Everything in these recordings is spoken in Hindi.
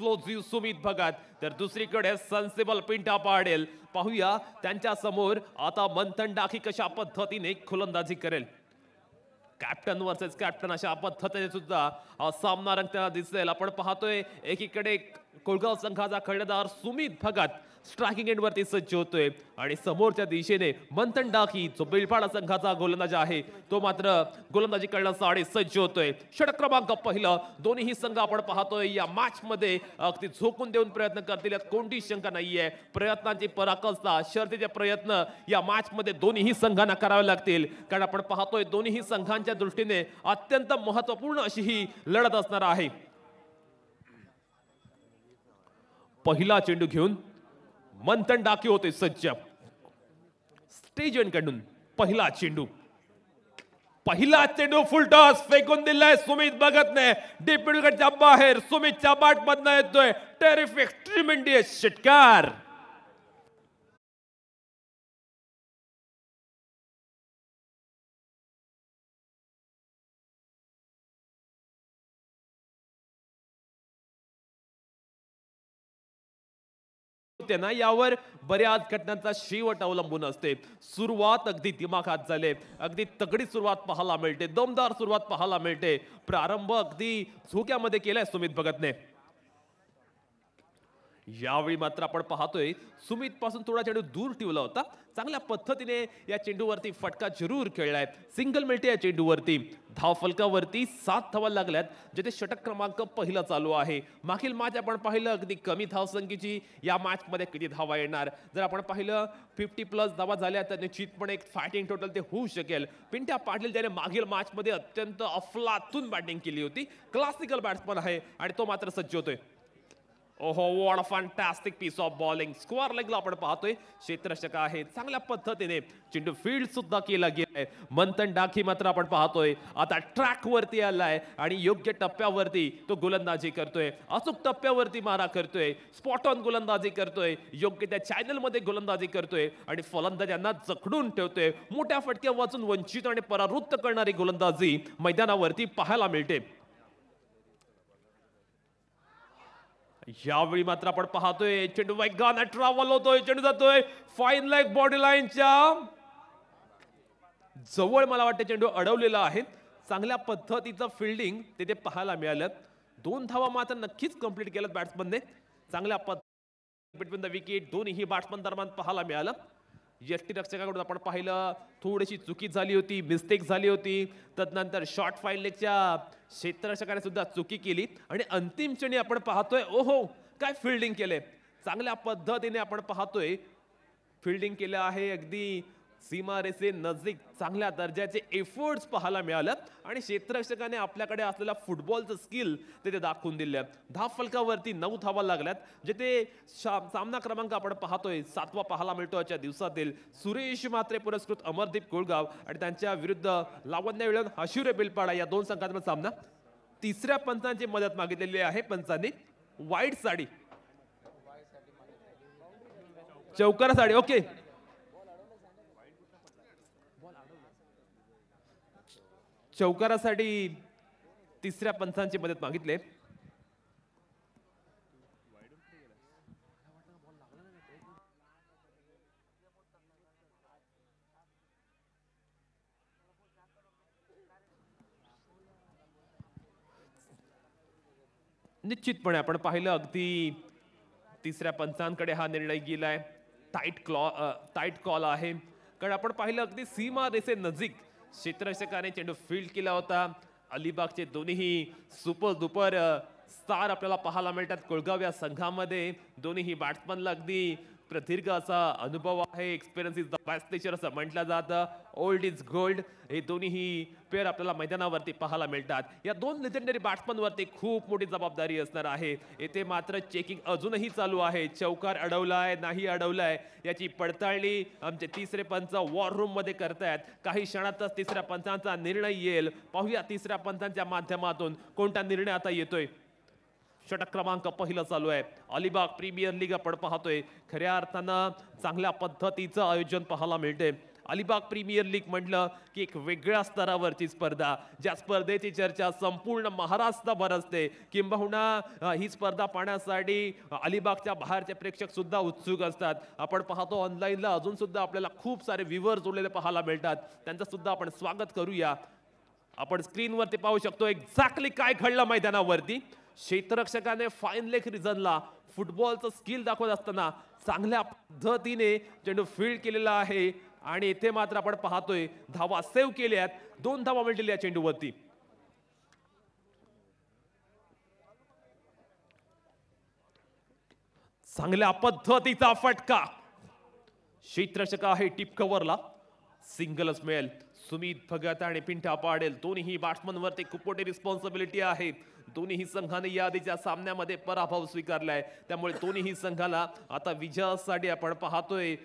एक्सप्लोसिव्ह सुमित भगत, तर दुसरीकडे सेन्सिबल पिंटा पाडेल. पाहूया त्यांच्या समोर आता मंथन डाकी कशा पद्धतीने गोलंदाजी करेल. कॅप्टन वर्सेस कॅप्टन अशा पद्धतीने सुद्धा सामना रंगताना दिसेल. आपण पाहतोय एकीकडे कोळगाव संघाचा कर्णधार सुमित भगत स्ट्रायकिंग एंड वरती सज्ज होतोय आणि समोरच्या दिशेने मंथन डाकी जो बेलपाडा संघाचा गोलंदाज आहे तो मात्र गोलंदाजी करण्यासाठी सज्ज होतोय. षटक क्रमांक पहिलं. दोन्ही संघ आपण पाहतोय या मॅच मध्ये अगदी झोकून देऊन प्रयत्न करतील यात कोणतीही शंका नाहीये. प्रयत्नांची पराकाष्ठा शर्तीचे प्रयत्न या मॅच मध्ये दोन्ही संघांना करावे लागतील, कारण आपण पाहतोय दोन्ही संघांच्या दृष्टीने अत्यंत महत्त्वपूर्ण अशी ही लढत असणार आहे. पहिला चेंडू घेऊन मंथन डाकी होते सज्ज. स्टेज कडून पहिला चेंडू फुल टॉस फेकून दिलाय सुमित भगतने डीप मिडविकेटच्या बाहेर. सुमितच्या बॅट मधनं येतोय टेरिफिक ट्रिमेंडियस षटकार. त्यांना यावर बऱ्याच घटनांचा शेवट अवलंबून असते. सुरुवात अगदी दिमाखात झाले, अगदी तगडी सुरुवात पाहायला मिळते, दमदार सुरुवात पाहायला मिळते. प्रारंभ अगदी झोक्यामध्ये केलाय सुमित भगतने. यावेळी मात्र आपण पाहतोय सुमित पासून थोडा चेंडू दूर ठेवला होता. चांगल्या पद्धतीने या चेंडूवरती फटका जरूर खेळलाय. सिंगल मिळते या चेंडूवरती. धाव फलकावरती 7 धावा लागल्यात, जिथे षटक क्रमांक पहिला चालू आहे. मागील मॅच आपण पाहिलं अगदी कमी धावसंख्येची या मॅच मध्ये किती धावा येणार. जर आपण पाहिलं 50+ धावा झाल्या तर निश्चितपणे एक फायटिंग टोटल ते होऊ शकेल. पिंट्या पाटील त्याने मागील मॅच मध्ये अत्यंत अफलातून बॅटिंग केली होती. क्लासिकल बॅट्समन आहे आणि तो मात्र सज्ज होतोय. ओहो, what a fantastic piece of bowling. Square लेगला आपण पाहतोय क्षेत्ररक्षक आहे. चांगल्या पद्धतीने चेंडू फील्ड सुद्धा केला गेलाय. मंथन डाकी मात्र आपण पाहतोय आता ट्रॅक वरती आलाय आणि योग्य टप्प्यावरती तो गोलंदाजी करतोय. अचूक टप्प्यावरती मारा करतोय, स्पॉट ऑन गोलंदाजी करतोय, योग्य त्या चॅनल मध्ये गोलंदाजी करतोय आणि फलंदाजांना जखडून ठेवतोय. मोठ्या फटक्या वाचून वंचित आणि परावृत्त करणारी गोलंदाजी मैदानावरती पाहायला मिळते. यावेळी मात्र आपण पाहतोय चेंडू वेगाने ट्रॅव्हल होतोय. चेंडू जातोय फाईन लेग बॉडी लाईनच्या जवळ. मला वाटतं चेंडू अडवलेला आहे. चांगल्या पद्धतीचं फिल्डिंग तिथे पाहायला मिळालं. 2 धावा मात्र नक्कीच कंप्लीट केल्यात बॅट्समनने. चांगल्या पद्धतीने बिटवीन द विकेट दोन्ही बॅट्समन दरम्यान पाहायला मिळालं. यष्टीरक्षकाकडून आपण पाहिलं थोडीशी चुकी झाली होती, मिस्टेक झाली होती. तदनंतर शॉर्ट फाईन लेगच्या क्षेत्ररक्षकाने सुद्धा चुकी केली आणि अंतिम क्षणी आपण पाहतोय ओहो काय फिल्डिंग केले. चांगल्या पद्धतीने आपण पाहतोय फिल्डिंग केलं आहे. अगदी सीमारेषे नजीक चांगल्या दर्जाचे एफर्ट्स पाहायला मिळालं आणि क्षेत्ररक्षकाने आपल्याकडे असलेला फुटबॉलचं स्किल तिथे दाखवून दिलं. धाव फलकावरती 9 धावा लागल्यात, जिथे सामना क्रमांक आपण पाहतोय 7वा पाहायला मिळतो आजच्या दिवसातील. सुरेश म्हात्रे पुरस्कृत अमरदीप कोळगाव आणि त्यांच्या विरुद्ध लावण्य विलन हशिरे बेलपाडा या 2 संघांचा सामना. तिसऱ्या पंचांची मदत मागितलेली आहे पंचांनी. वाईट साडी चौकारा साडी ओके. चौकारासाठी तिसऱ्या पंचांची मदत मागितले. निश्चितपणे आपण पाहिलं अगदी तिसऱ्या पंचांकडे हा निर्णय गेलाय. टाईट कॉल आहे, कारण आपण पाहिलं अगदी सीमा रेषे नजीक क्षेत्ररक्षकाने चेंडू फील्ड केला होता. अलिबागचे दोन्ही सुपर दुपर स्टार आपल्याला पाहायला मिळतात कोळगाव या संघामध्ये. दोन्ही बॅट्समनला अगदी प्रदीर्घ असा अनुभव आहे. Experience is the best teacher असं म्हटलं जातं. Old is gold. हे दोन्ही पेअर आपल्याला मैदानावरती पाहायला मिळतात. या 2 लेजेंडरी बॅट्समनवरती खूप मोठी जबाबदारी असणार आहे. येथे मात्र चेकिंग अजूनही चालू आहे. चौकार अडवलाय नाही अडवलाय याची पडताळणी आमचे तिसरे पंच वॉर रूम मध्ये करतायत. काही क्षणातच तिसऱ्या पंचांचा निर्णय येईल. पाहूया तिसऱ्या पंचांच्या माध्यमातून कोणता निर्णय आता येतोय. षटक क्रमांक पहिला चालू आहे. अलिबाग प्रीमियर लीग आपण पाहतोय. खऱ्या अर्थानं चांगल्या पद्धतीचं आयोजन पाहायला मिळते. अलिबाग प्रीमियर लीग म्हटलं की एक वेगळ्या स्तरावरची स्पर्धा, ज्या स्पर्धेची चर्चा संपूर्ण महाराष्ट्रभर असते. किंबहुना ही स्पर्धा पाहण्यासाठी अलिबागच्या बाहेरचे प्रेक्षक सुद्धा उत्सुक असतात. आपण पाहतो ऑनलाईनला अजून सुद्धा आपल्याला खूप सारे व्ह्यूअर जोडलेले पाहायला मिळतात. त्यांचं सुद्धा आपण स्वागत करूया. आपण स्क्रीनवरती पाहू शकतो एक्झॅक्टली काय घडलं मैदानावरती. क्षेत्ररक्षकाने फाईन लेग रिजनला फुटबॉलचं स्किल दाखवत असताना चांगल्या पद्धतीने चेंडू फील्ड केलेला आहे आणि इथे मात्र आपण पाहतोय धावा सेव्ह केल्यात. 2 धावा मिळतील या चेंडूवरती. चांगल्या पद्धतीचा फटका. क्षेत्ररक्षक आहे टिप कव्हरला. सिंगलच मिळेल. सुमित भगत आणि पिंट्या पाडेल दोन्ही बॅट्समनवरती खूप मोठी रिस्पॉन्सिबिलिटी आहे. दोन्ही संघाने या आधीच्या सामन्यामध्ये पराभव स्वीकारलाय. त्यामुळे दोन्ही संघाला आता विजयासाठी आपण पाहतोय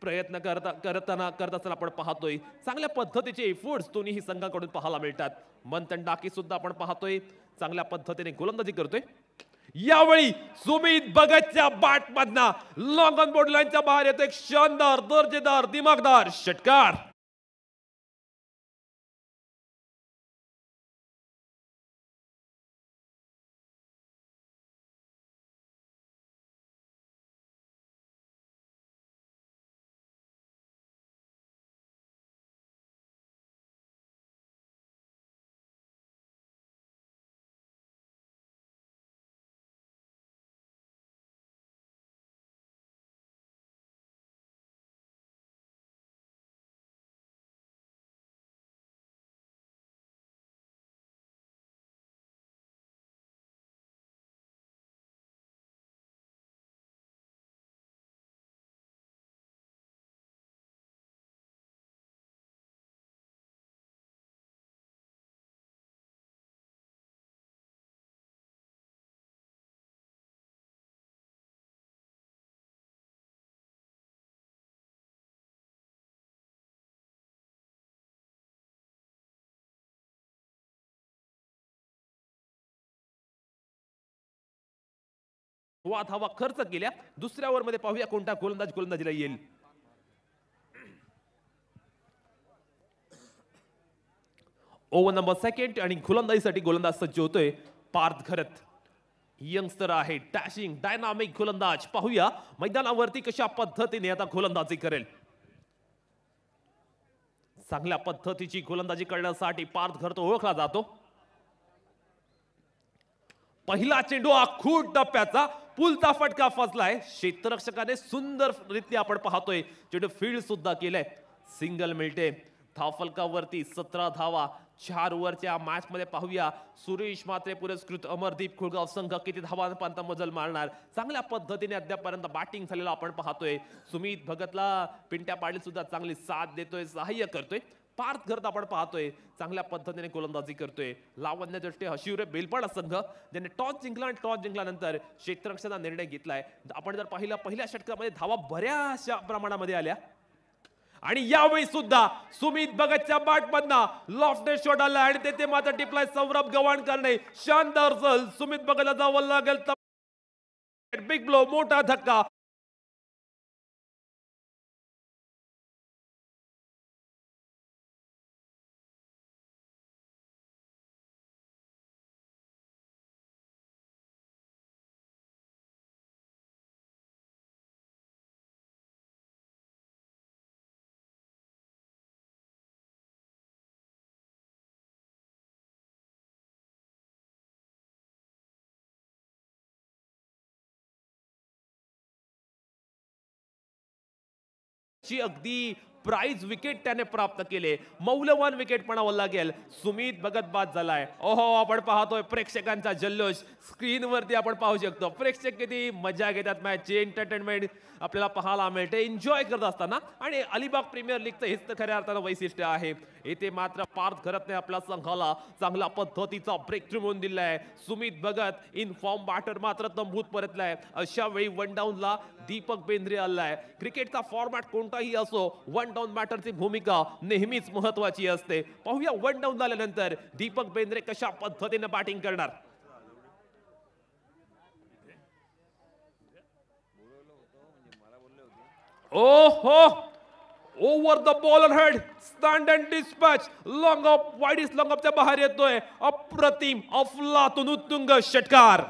प्रयत्न करत असताना आपण पाहतोय चांगल्या पद्धतीचे एफर्ट्स दोन्ही संघाकडून पाहायला मिळतात. मंथन डाकी सुद्धा आपण पाहतोय चांगल्या पद्धतीने गोलंदाजी करतोय. यावेळी सुमित भगतच्या बॅटमधना लॉंग ऑन बोर्ड लाईनच्या बाहेर येतो एक शानदार दर्जेदार दिमागदार षटकार. धावा खर्च केल्या. दुसऱ्या ओव्हरमध्ये पाहूया कोणता गोलंदाजीला येईल. ओव्हर नंबर 2 आणि गोलंदाजीसाठी गोलंदाज सज्ज होतोय पार्थ घरत. यंगस्टर आहे डॅशिंग डायनामिक गोलंदाज. पाहूया मैदानावरती कशा पद्धतीने आता गोलंदाजी करेल. चांगल्या पद्धतीची गोलंदाजी करण्यासाठी पार्थ घरत ओळखला जातो. पहिला चेंडू आखूड टप्प्याचा पुलचा फटका फसलाय. क्षेत्ररक्षकाने सुंदररित्या आपण पाहतोय चेंडू फील्ड सुद्धा केलंय. सिंगल मिळते. धावफलकावरती 17 धावा 4 ओव्हरच्या मॅच मध्ये. पाहूया सुरेश म्हात्रे पुरस्कृत अमरदीप खुळगाव संघ किती धावांपर्यंत मजल मारणार. चांगल्या पद्धतीने अद्यापर्यंत बॅटिंग झालेला आपण पाहतोय. सुमित भगतला पिंट्या पाटील सुद्धा चांगली साथ देतोय सहाय्य करतोय. पार्थ घरत आपण पाहतोय चांगल्या पद्धतीने गोलंदाजी करतोय. लावण्य दृष्टी हशिवरे बेलपाडा संघ ज्याने टॉस जिंकला आणि टॉस जिंकल्यानंतर क्षेत्ररक्षणाचा निर्णय घेतलाय. आपण जर पहिल्या षटकामध्ये धावा बऱ्याचशा प्रमाणामध्ये आल्या आणि यावेळी सुद्धा सुमित भगतच्या बॅटमधनं लॉफ्टेड शॉट आला आणि तेथे मात्र टिपलाय सौरभ गव्हाणकरने. शानदार चल सुमित भगतला जावं लागेल. बिग ब्लो मोठा धक्का. ची अगदी प्राइज विकेट त्याने प्राप्त केले. मौल्यवान विकेट म्हणावं लागेल. सुमित भगत बाद झालाय. ओहो आपण पाहतोय प्रेक्षकांचा जल्लोष स्क्रीनवरती आपण पाहू शकतो. प्रेक्षक किती मजा घेतात. मॅचची एंटरटेनमेंट आपल्याला पाहायला मिळते एन्जॉय करत असताना. आणि अलिबाग प्रीमियर लीगचं हेच तर खऱ्या अर्थानं वैशिष्ट्य आहे. येथे मात्र पार्थ घरतने आपल्या संघाला चांगल्या पद्धतीचा ब्रेक थ्रू म्हणून दिलाय. सुमित भगत इन फॉर्म बॅटर मात्र तंबूत परतलाय. अशा वेळी वन डाऊनला दीपक बेंद्रे आलाय. क्रिकेटचा फॉर्मॅट कोणताही असो वन डाऊन बॅटरची भूमिका नेहमीच महत्वाची असते. पाहूया वन डाऊन झाल्यानंतर दीपक बेंद्रे कशा पद्धतीने बॅटिंग करणार. ओहो over the ball head stand and dispatch long off wide long ऑफच्या बाहेर येतोय. अप्रतिम अफलातून उत्तुंग षटकार.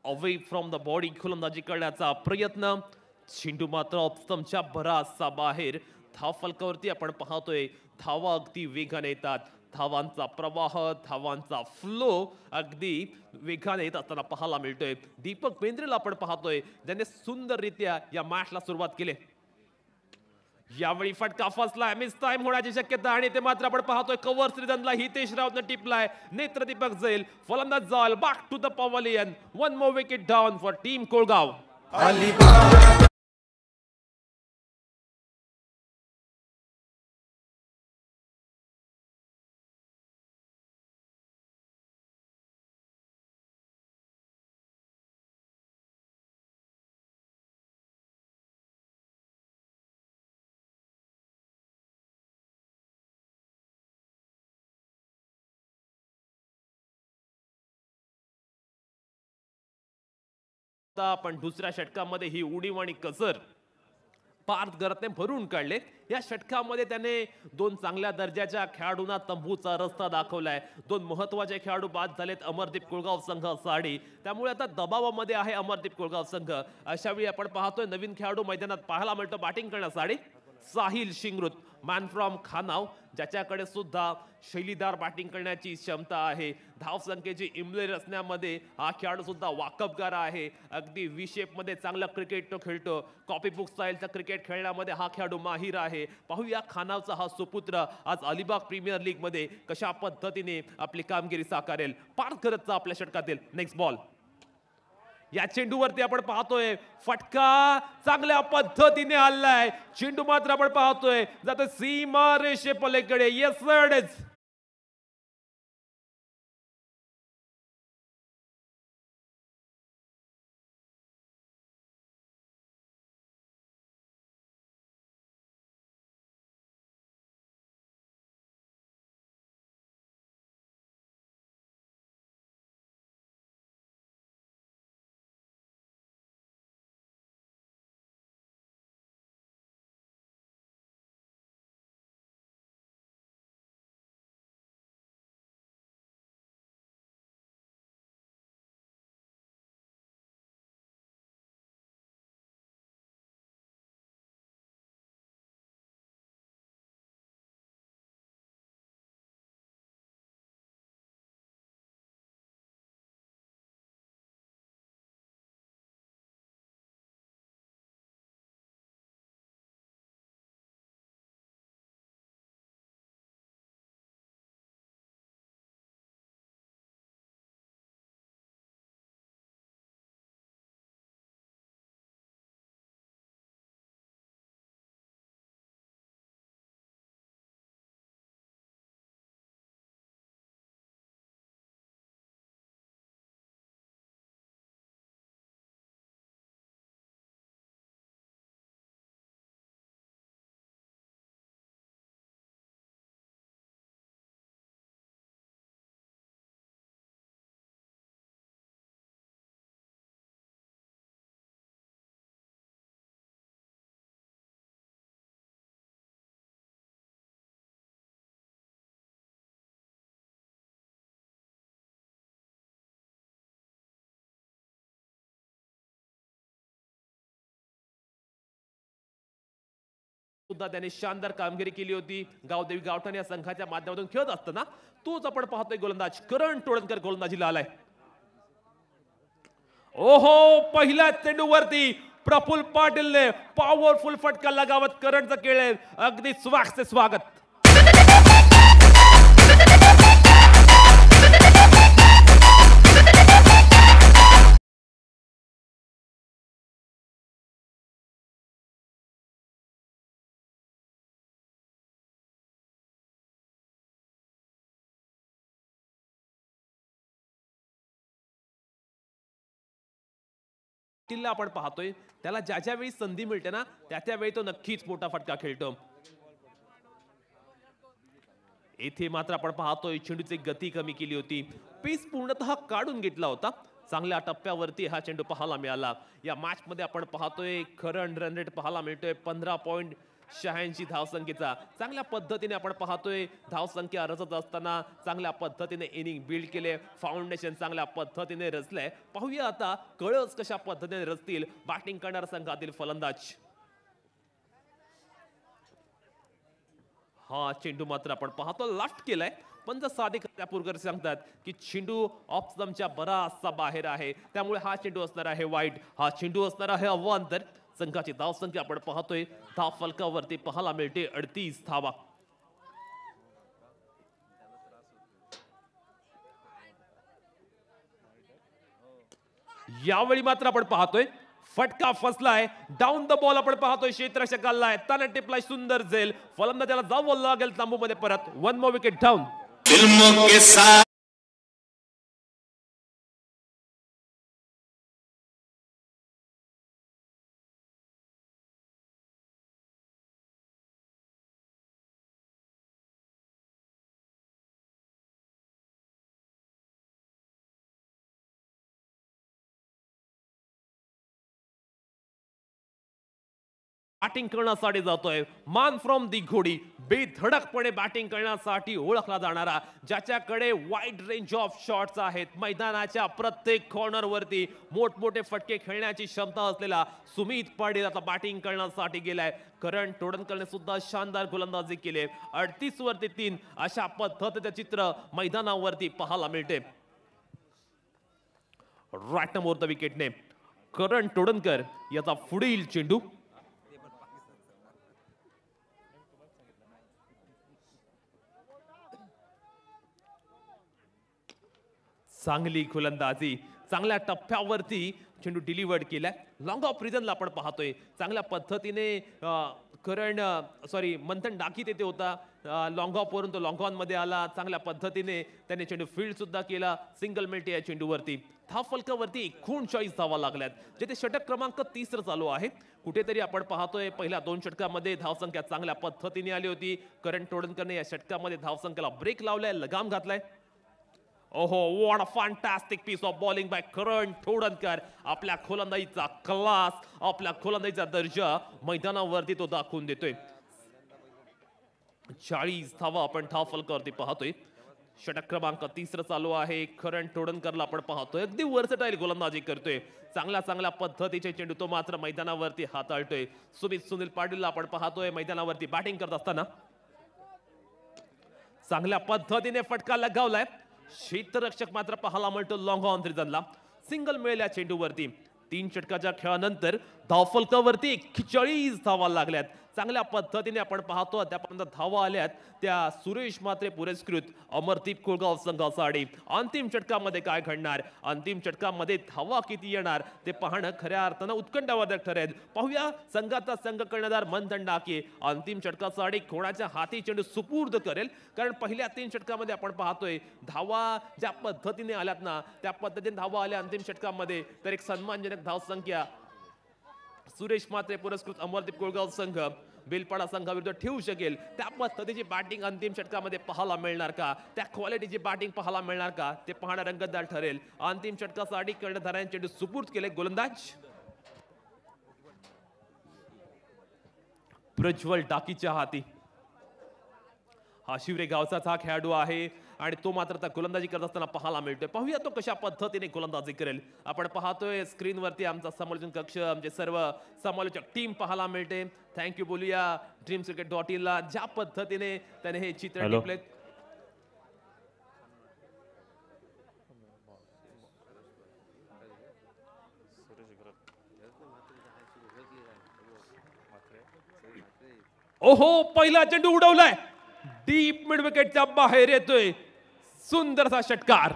अवे फ्रॉम द बॉडी गोलंदाजी करण्याचा प्रयत्न. चेंडू मात्र ऑफस्टंपच्या भरासा बाहेर. धाव फलकावरती आपण पाहतोय धावा अगदी वेगाने येतात. धावांचा प्रवाह धावांचा फ्लो अगदी वेगाने येत असताना पाहायला मिळतोय. दीपक बेंद्रेला आपण पाहतोय ज्याने सुंदररित्या या मॅचला सुरुवात केली. यावेळी फटका फसलाय. मिस टाइम होण्याची शक्यता आणि ते मात्र आपण पाहतोय कव्हर श्रीधरला हितेश रावतने टिपलाय. नेत्रदीपक जैल फलंदाज जाल back to the pavilion. One more wicket down for team Kolgaon. पण दुसऱ्या षटकामध्ये ही उडीव आणि कसर पार्थ गरतने भरून काढले. या षटकामध्ये त्याने दोन चांगल्या दर्जाच्या खेळाडूंना तंबूचा रस्ता दाखवलाय. दोन महत्वाचे खेळाडू बाद झालेत. अमरदीप कुळगाव संघ साडी. त्यामुळे आता दबावामध्ये आहे अमरदीप कुळगाव संघ. अशा वेळी आपण पाहतोय नवीन खेळाडू मैदानात पाहायला मिळतो बॅटिंग करण्यासाठी. साहिल शिंगरुत मॅन फ्रॉम खानाव ज्याच्याकडे सुद्धा शैलीदार बॅटिंग करण्याची क्षमता आहे. धावसंख्येची इमले रचण्यामध्ये हा खेळाडू सुद्धा वाकबगार आहे. अगदी वी शेप मध्ये चांगला क्रिकेट तो खेळतो. कॉपी बुक स्टाईलचा क्रिकेट खेळण्यामध्ये हा खेळाडू माहीर आहे. पाहूया खानावचा हा सुपुत्र आज अलिबाग प्रीमियर लीग मध्ये कशा पद्धतीने आपली कामगिरी साकारेल. पार्थ गरतचा आपल्या षटकातील नेक्स्ट बॉल. या चेंडूवरती आपण पाहतोय फटका चांगल्या पद्धतीने हल्लाय. चेंडू मात्र आपण पाहतोय जातो सीमा रेषे पलीकडे. Yes sir it is. सुद्धा त्याने शानदार कामगिरी केली होती. गावदेवी गावठाण या संघाच्या माध्यमातून खेळत असताना तोच आपण पाहतोय गोलंदाज करण टोळणकर गोलंदाजीला आलाय. ओहो पहिल्या चेंडूवरती प्रफुल्ल पाटीलने पॉवरफुल फटका लगावत करणचं केले. अगदी स्वागत. टिल्ला आपण पाहतोय त्याला ज्या ज्या वेळी संधी मिळते ना त्या वेळी तो नक्कीच मोठा फटका खेळतो. येथे मात्र आपण पाहतोय चेंडूची गती कमी केली होती, पेस पूर्णतः काढून घेतला होता. चांगल्या टप्प्यावरती हा चेंडू पाहायला मिळाला. या मॅच मध्ये आपण पाहतोय खरं रन रेट पाहायला मिळतोय 15.86 धावसंख्येचा. चांगल्या पद्धतीने आपण पाहतोय धावसंख्या रचत असताना चांगल्या पद्धतीने इनिंग बिल्ड केले, फाउंडेशन चांगल्या पद्धतीने रचलंय. पाहूया आता कळस कशा पद्धतीने रचतील बॅटिंग करणाऱ्या संघातील फलंदाज. हा चेंडू मात्र आपण पाहतो लाफ्ट केलाय, पण जर साधे कर्त्यापूरकर सांगतात की चेंडू ऑफ स्टंपच्या बराचसा बाहेर आहे, त्यामुळे हा चेंडू असणार आहे वाईट. हा चेंडू असणार आहे अवांतर. संघाची धावसंख्या आपण पाहतोय धाव फलकावरती पाहायला मिळते 38 धावा. यावेळी मात्र आपण पाहतोय फटका फसलाय, डाऊन द बॉल आपण पाहतोय क्षेत्ररक्षकाला त्याने टिपलाय सुंदर झेल. फलंदाजाला जावं लागेल तांबू मध्ये परत. 1 मोर विकेट डाऊन. बॅटिंग करण्यासाठी जातोय मान फ्रॉम दी घोडी. बेधडकपणे बॅटिंग करण्यासाठी ओळखला जाणारा, ज्याच्याकडे वाईड रेंज ऑफ शॉट्स आहेत, मैदानाच्या प्रत्येक कॉर्नर वरती मोठमोठे फटके खेळण्याची क्षमता असलेला सुमित पाटील आता बॅटिंग करण्यासाठी गेलाय. करण तोडणकरने सुद्धा शानदार गोलंदाजी केली. 38 वरती 3 अशा पद्धतीचे चित्र मैदानावरती पाहायला मिळते. राईट नंबर द विकेटने करण तोडणकर याचा पुढील चेंडू. चांगली गोलंदाजी, चांगल्या टप्प्यावरती चेंडू डिलिव्हर्ड केलाय. लॉंग ऑफ रिजनला आपण पाहतोय चांगल्या पद्धतीने करण मंथन डाकी तेथे होता. लॉंग ऑफ वरून तो लॉंग ऑन मध्ये आला. चांगल्या पद्धतीने त्याने चेंडू फील्ड सुद्धा केला. सिंगल मिळते या चेंडूवरती. धाव फलकावरती 39 धावा लागल्यात, जिथे षटक क्रमांक 30 चालू आहे. कुठेतरी आपण पाहतोय पहिल्या 2 षटकामध्ये धावसंख्या चांगल्या पद्धतीने आली होती. करण तोडणकरने या षटकामध्ये धावसंख्येला ब्रेक लावलाय, लगाम घातलाय. ओहो, what a fantastic piece of bowling by Karan Todankar. आपल्या गोलंदाजीचा क्लास, आपल्या गोलंदाजीचा दर्जा मैदानावरती तो दाखवून देतोय. 40 धावा आपण धाव फलकावरती पाहतोय. षटक क्रमांक 30 चालू आहे. करण तोडणकरला आपण पाहतोय अगदी वर्सटाईल गोलंदाजी करतोय. चांगल्या पद्धतीचे चेंडू तो मात्र मैदानावरती हाताळतोय. सुनील पाटीलला आपण पाहतोय मैदानावरती बॅटिंग करत असताना. चांगल्या पद्धतीने फटका लगावलाय. क्षेत्ररक्षक मात्र पाहायला मिळतो लॉंग ऑन रिजनला. सिंगल मिळाल्या चेंडूवरती. 3 षटकाच्या खेळानंतर धावफलकावरती 41 धावा लागल्यात. चांगल्या पद्धतीने आपण पाहतो अद्यापर्यंत धावा आल्यात त्या सुरेश म्हात्रे पुरस्कृत अमरदीप कोळगाव संघासाठी. अंतिम षटकामध्ये काय घडणार, अंतिम षटकामध्ये धावा किती येणार ते पाहणं खऱ्या अर्थानं उत्कंठावर्धक ठरेल. पाहूया संघाचा संघ कर्णधार मंथन डाके अंतिम षटकासाठी कोणाच्या हाती चेंडू सुपूर्द करेल. कारण पहिल्या 3 षटकामध्ये आपण पाहतोय धावा ज्या पद्धतीने आल्यात ना त्या पद्धतीने धावा आल्या अंतिम षटकामध्ये, तर एक सन्मानजनक धावसंख्या सुरेश म्हात्रे पुरस्कृत अमरदीप कोळगाव संघ बेलपाडा संघाविरुद्ध ठेवू शकेल. त्या पद्धतीची बॅटिंग अंतिम षटकामध्ये पाहायला मिळणार का, त्या क्वालिटीची बॅटिंग पाहायला मिळणार का ते पाहणं रंगतदार ठरेल. अंतिम षटकासाठी कर्णधारांचे चेंडू सुपूर्द केले गोलंदाज प्रज्वल डाकीच्या हाती. हा शिवरे गावचाच हा खेळाडू आहे आणि तो मात्र आता गोलंदाजी करत असताना पाहायला मिळतोय. पाहूया तो कशा पद्धतीने गोलंदाजी करेल. आपण पाहतोय स्क्रीनवरती आमचा समालोचन कक्ष, आमचे सर्व समालोचक टीम पाहायला मिळते. थँक्यू बोलूया dreamscricket.in ला ज्या पद्धतीने त्याने हे चित्र टिपले. ओहो, पहिला चेंडू उडवलाय, डीप मिड विकेटच्या बाहेर येतोय. सुंदरसा षटकार.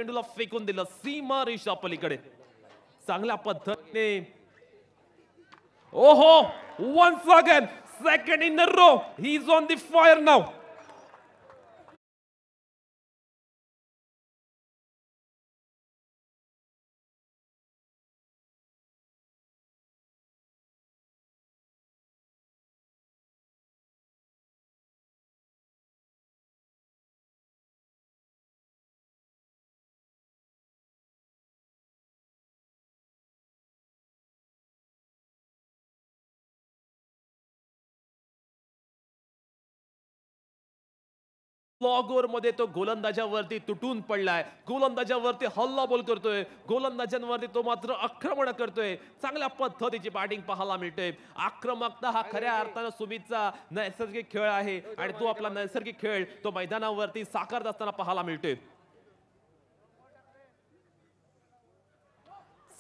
चेंडूला फेकून दिलं सीमा रेषा पलीकडे. चांगल्या पद्धतीने ओहो once again second in a row he is on the fire now. लॉगोर मध्ये तो गोलंदाजावरती तुटून पडलाय. गोलंदाजावरती हल्लाबोल करतोय. गोलंदाजांवरती तो मात्र आक्रमण करतोय. चांगल्या पद्धतीची बॅटिंग पाहायला मिळते. आक्रमकता हा खऱ्या अर्थानं सुमितचा नैसर्गिक खेळ आहे आणि तो आपला नैसर्गिक खेळ तो मैदानावरती साकारत असताना पाहायला मिळतोय.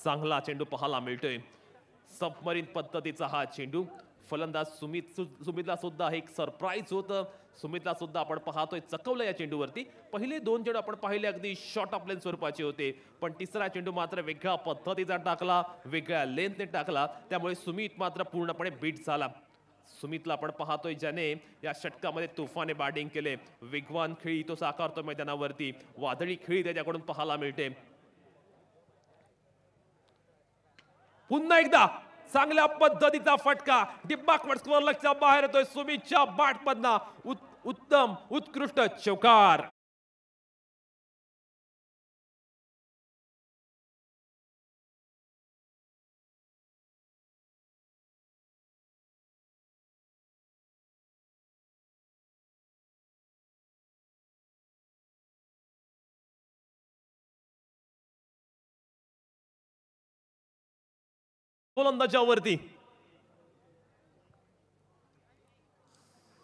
चांगला चेंडू पाहायला मिळतोय. सबमरीन पद्धतीचा हा चेंडू. फलंदाज सुमितला सुद्धा एक सरप्राईज होतं. सुमितला सुद्धा आपण पाहतोय चकवलं या चेंडूवरती. पहिले 2 चेंडू आपण पाहिले अगदी शॉर्ट ऑफ लेन स्वरूपाचे होते, पण तिसरा चेंडू मात्र वेगळ्या पद्धतीचा टाकला, वेगळ्या लेंथने टाकला. त्यामुळे सुमित मात्र पूर्णपणे बीट झाला. सुमितला आपण पाहतोय ज्याने या षटकामध्ये तुफाने बॅटिंग केले. वेगवान खेळी तो साकारतो मैदानावरती. वादळी खेळी त्याच्याकडून पाहायला मिळते. पुन्हा एकदा चांगल्या पद्धतीचा फटका डिब्बाकवर स्कोअर लक्षात बाहेर येतोय. सुमितच्या बॅटमधनं उत्तम उत्कृष्ट चौकार. गोलंदाजावरती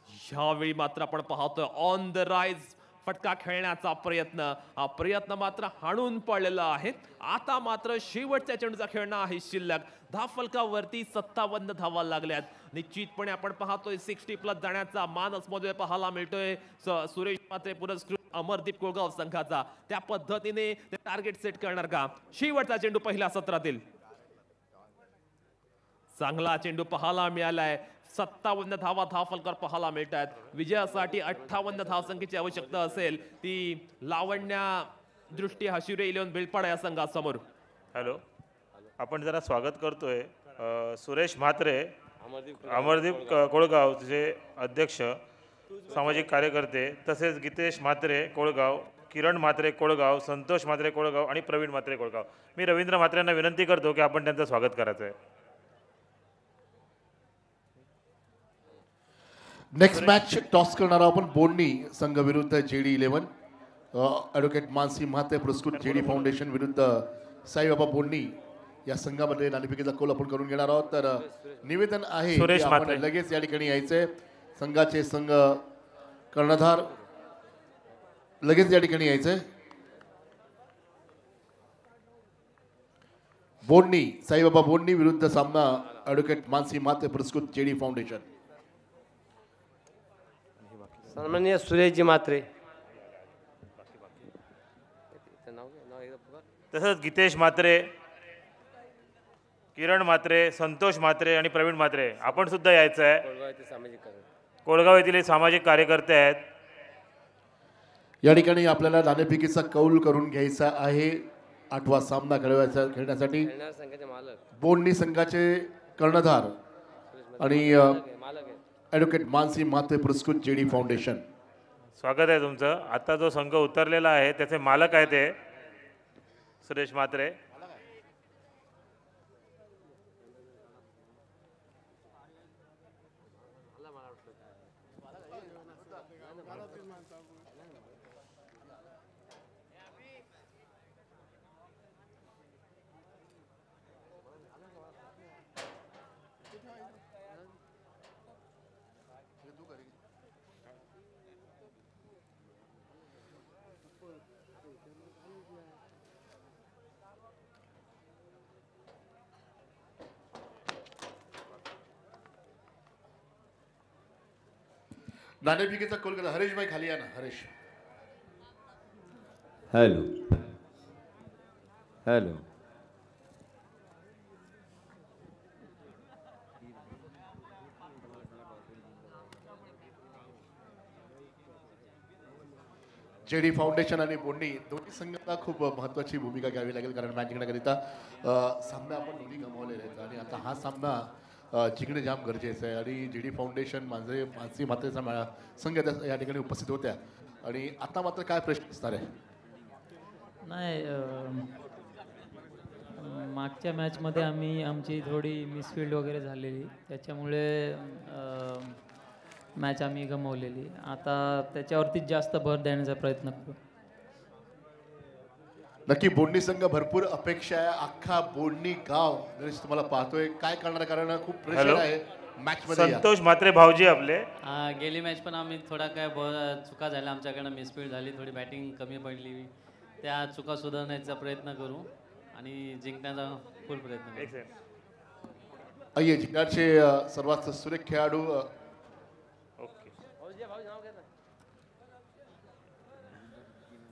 ह्यावेळी मात्र आपण पाहतोय ऑन द राईज फटका खेळण्याचा प्रयत्न. हा प्रयत्न मात्र हाणून पडलेला आहे. आता मात्र शेवटच्या चेंडूचा खेळणं आहे शिल्लक. धावफलकावरती 57 धावा लागल्यात. निश्चितपणे आपण पाहतोय 60+ जाण्याचा मानस मध्ये पाहायला मिळतोय सुरेश म्हात्रे पुरस्कृत अमरदीप कोळगाव संघाचा. त्या पद्धतीने ते टार्गेट सेट करणार का? शेवटचा चेंडू पहिल्या सत्रातील. चांगला चेंडू पाहायला मिळालाय. 57 धावा धावफलकावर पाहायला मिळतात. विजयासाठी 58 धावसंख्येची आवश्यकता असेल ती लावण्या दृष्टी हशिरे इलेव्हन बेलपाडा या संघासमोर. हॅलो, आपण जरा स्वागत करतोय सुरेश म्हात्रे, अमरदीप कोळगावचे अध्यक्ष, सामाजिक कार्यकर्ते, तसेच गीतेश म्हात्रे कोळगाव, किरण म्हात्रे कोळगाव, संतोष म्हात्रे कोळगाव आणि प्रवीण म्हात्रे कोळगाव. मी रवींद्र म्हात्रेंना विनंती करतो की आपण त्यांचं स्वागत करायचं आहे. नेक्स्ट मॅच टॉस करणार आपण बोंडणी संघ विरुद्ध जेडी 11. ॲडव्होकेट मानसी म्हात्रे पुरस्कृत जेडी फाउंडेशन विरुद्ध साईबाबा बोंडणी या संघामध्ये नाणेफेकीचा कौल आपण करून घेणार आहोत. तर निवेदन आहे की आपण लगेच या ठिकाणी यायचंय. संघाचे संघ कर्णधार लगेच या ठिकाणी यायचंय. बोंडणी साईबाबा बोंडणी विरुद्ध सामना ॲडव्होकेट मानसी म्हात्रे पुरस्कृत जेडी फाउंडेशन. सन्माननीय सुरेशजी म्हात्रे, तसंच गीतेश म्हात्रे, किरण म्हात्रे, संतोष म्हात्रे आणि प्रवीण म्हात्रे आपण सुद्धा यायचं आहे. कोळगाव येथील सामाजिक कार्यकर्ते आहेत. या ठिकाणी आपल्याला नाणेफेकीचा कौल करून घ्यायचा आहे. 8वा सामना खेळण्यासाठी बोंडणी संघाचे कर्णधार आणि ॲडव्होकेट मानसी म्हात्रे पुरस्कृत जेडी फाउंडेशन. स्वागत आहे तुमचं. आता जो संघ उतरलेला आहे त्याचे मालक आहेत ते सुरेश म्हात्रे. नाणेफेकीचा कौल करा. हरीश भाई खाली या ना. Harish. Hello, hello JD foundation आणि बोंडी दोन्ही संघांना खूप महत्त्वाची भूमिका घ्यावी लागेल, कारण मॅच जिंकण्याकरिता सामना आपण दोन्ही गमावलेले आहेत आणि आता हा सामना जिंकणे जाम गरजेचं आहे. आणि जेडी फाउंडेशन मानसी मात्रेचा संघ या ठिकाणी उपस्थित होत्या आणि आता मात्र काय प्रश्न असणार आहे? नाही मागच्या मॅचमध्ये आमची थोडी मिसफिल्ड वगैरे झालेली, त्याच्यामुळे मॅच आम्ही गमावलेली. आता त्याच्यावरतीच जास्त भर देण्याचा प्रयत्न करू. नक्की बोंडी संघ भरपूर अपेक्षा आहे, अख्खा बोंडी गाव नरेश तुम्हाला पाहतोय, काय करणार? कारण खूप प्रेशर हॅलो. आहे मॅच मध्ये. संतोष म्हात्रे भाऊजी आपले. गेली मॅच पण आम्ही थोडा काय चुका झाल्या आमच्याकडनं, मिसफील्ड झाली, थोडी बॅटिंग कमी पडली, त्या चुका सुधारण्याचा प्रयत्न करू आणि जिंकण्याचा फुल प्रयत्न करू. आइए जिंकण्याचे सर्वात सुरेख खेळाडू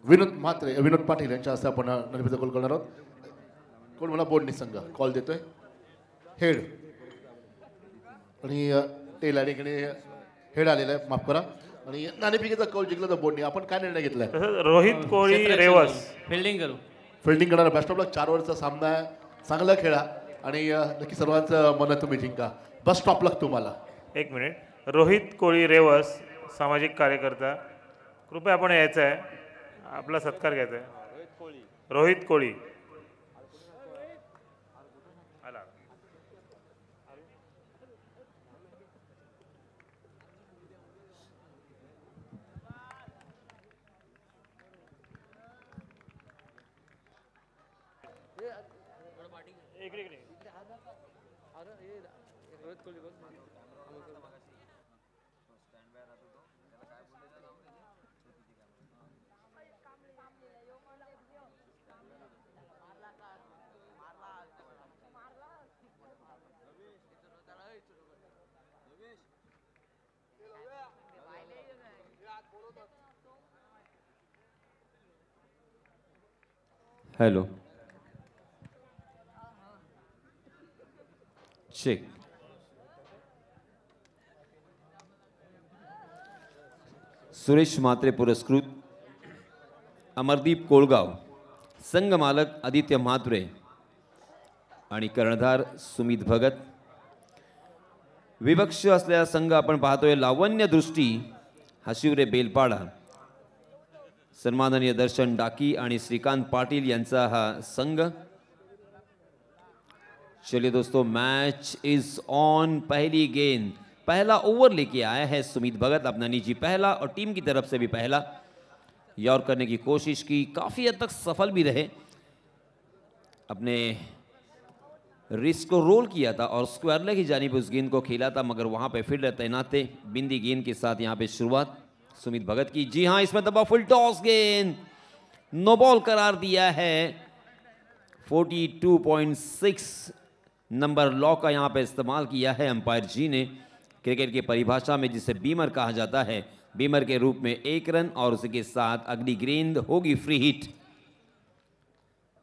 विनोद पाटील यांच्या हस्ते आपण निर्मिती कॉल करणार आहोत. कोण मला बोर्डनी संघ कॉल देतोय? हेड आणि टेल आणि हेड आलेला आहे, माफ करा. आणि नाणेफेकीचा कॉल जिंकला तर बोर्डनी. आपण काय निर्णय घेतलाय? रोहित कोळी रेवस फिल्डिंग करू. फिल्डिंग करणारा बॅस्टॉपला 4 ओव्हरचा सामना आहे, चांगला खेळा आणि नक्की सर्वांचं मन तुम्ही जिंका. बस स्टॉप लक तुम्हाला. एक मिनिट. रोहित कोळी रेवस सामाजिक कार्यकर्ता, कृपया आपण यायचं आहे, आपला सत्कार घ्यायचा आहे. रोहित कोळी आला. Hello check. सुरेश म्हात्रे पुरस्कृत अमरदीप कोळगाव, संघ मालक आदित्य म्हात्रे आणि कर्णधार सुमित भगत. विपक्ष असलेला संघ आपण पाहतोय लावण्य दृष्टी हशिवरे बेलपाडा, सन्माननीय दर्शन डाकी आणि श्रीकांत पाटिल यांचा हा संघ. चलिए दोस्तों, मैच इज ऑन. पहली गेंद, पहला ओवर लेके आया है सुमित भगत, अपना निजी पहला और टीम की तरफ से भी पहला. यॉर्क करने की कोशिश की, काफी हद तक सफल भी रहे, अपने रिस्क को रोल किया था और स्क्वायर लेग की जानिब उस गेंद को खेला था, मगर वहां पे फील्डर तैनात थे. बिंदी गेंद के साथ यहां पे शुरुआत सुमित भगत की. जी हां, इसमें दबा फुल टॉस गेंद, नो बॉल करार दिया है. 42.6 नंबर लॉ का यहां पे इस्तेमाल किया है अंपायर जी ने. क्रिकेट की परिभाषा में जिसे बीमर कहा जाता है, बीमर के रूप में 1 रन और उसके साथ अगली गेंद होगी फ्री हिट.